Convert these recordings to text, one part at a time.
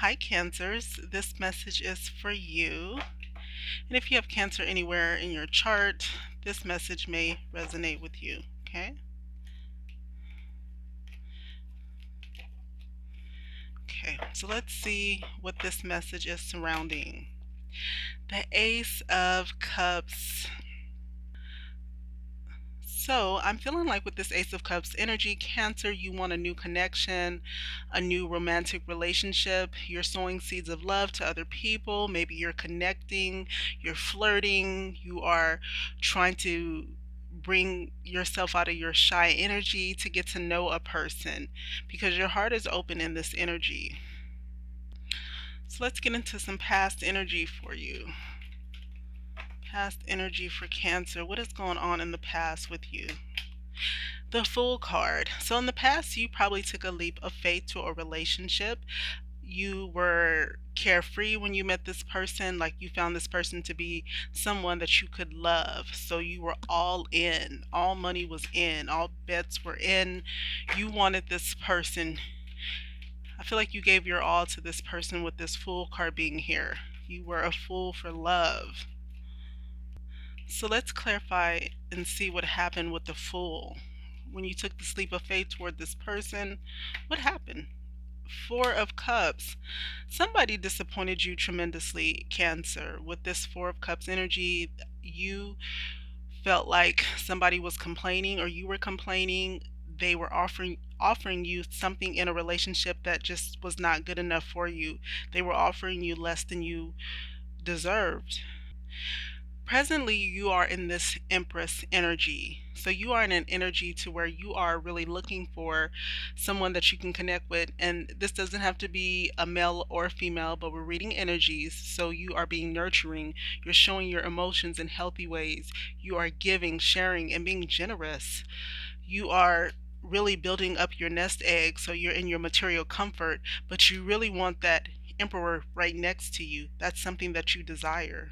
Hi, Cancers. This message is for you. And if you have Cancer anywhere in your chart, this message may resonate with you. Okay? Okay, so let's see what this message is surrounding. The Ace of Cups. So I'm feeling like with this Ace of Cups energy, Cancer, you want a new connection, a new romantic relationship. You're sowing seeds of love to other people. Maybe you're connecting, you're flirting, you are trying to bring yourself out of your shy energy to get to know a person because your heart is open in this energy. So let's get into some past energy for you. Past energy for Cancer. What is going on in the past with you? The Fool card. So in the past, you probably took a leap of faith to a relationship. You were carefree when you met this person, like you found this person to be someone that you could love. So you were all in. All money was in. All bets were in. You wanted this person. I feel like you gave your all to this person with this Fool card being here. You were a fool for love. So let's clarify and see what happened with the Fool. When you took the leap of faith toward this person, what happened? Four of Cups. Somebody disappointed you tremendously, Cancer. With this Four of Cups energy, you felt like somebody was complaining or you were complaining. They were offering you something in a relationship that just was not good enough for you. They were offering you less than you deserved. Presently, you are in this Empress energy. So you are in an energy to where you are really looking for someone that you can connect with. And this doesn't have to be a male or a female, but we're reading energies. So you are being nurturing. You're showing your emotions in healthy ways. You are giving, sharing, and being generous. You are really building up your nest egg. So you're in your material comfort, but you really want that Emperor right next to you. That's something that you desire.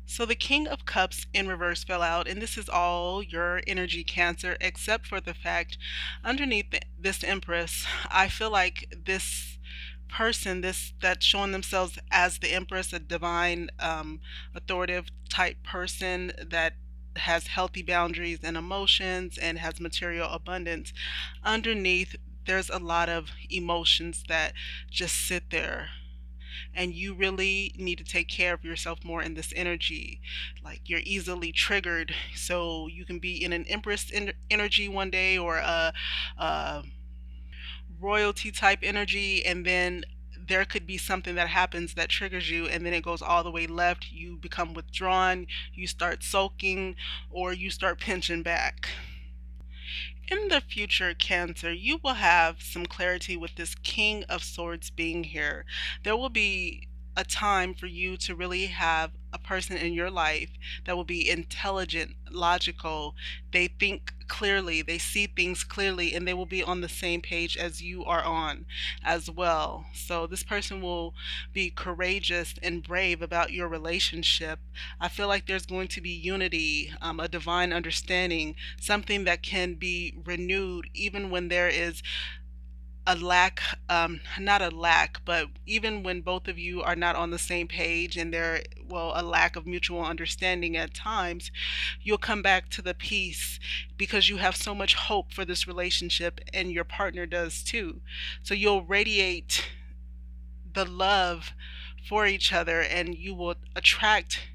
So the King of Cups in reverse fell out, and this is all your energy, Cancer, except for the fact underneath this Empress, I feel like this person, this that's showing themselves as the Empress, a divine, authoritative type person that has healthy boundaries and emotions and has material abundance. Underneath, there's a lot of emotions that just sit there, and you really need to take care of yourself more in this energy. Like you're easily triggered, so you can be in an Empress energy one day or a royalty type energy, and then there could be something that happens that triggers you, and then it goes all the way left. You become withdrawn, you start sulking, or you start pinching back. In the future, Cancer, you will have some clarity with this King of Swords being here. There will be a time for you to really have a person in your life that will be intelligent, logical. They think clearly, they see things clearly, and they will be on the same page as you are on as well. So this person will be courageous and brave about your relationship. I feel like there's going to be unity, a divine understanding, something that can be renewed even when there is a lack, not a lack, but even when both of you are not on the same page and there, well, a lack of mutual understanding at times, you'll come back to the peace because you have so much hope for this relationship and your partner does too. So you'll radiate the love for each other, and you will attract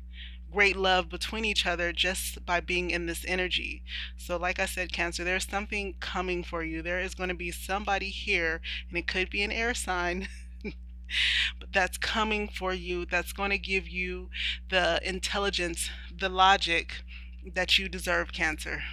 great love between each other just by being in this energy. So like I said, Cancer, there's something coming for you. There is going to be somebody here, and it could be an air sign, but that's coming for you, that's going to give you the intelligence, the logic that you deserve, Cancer.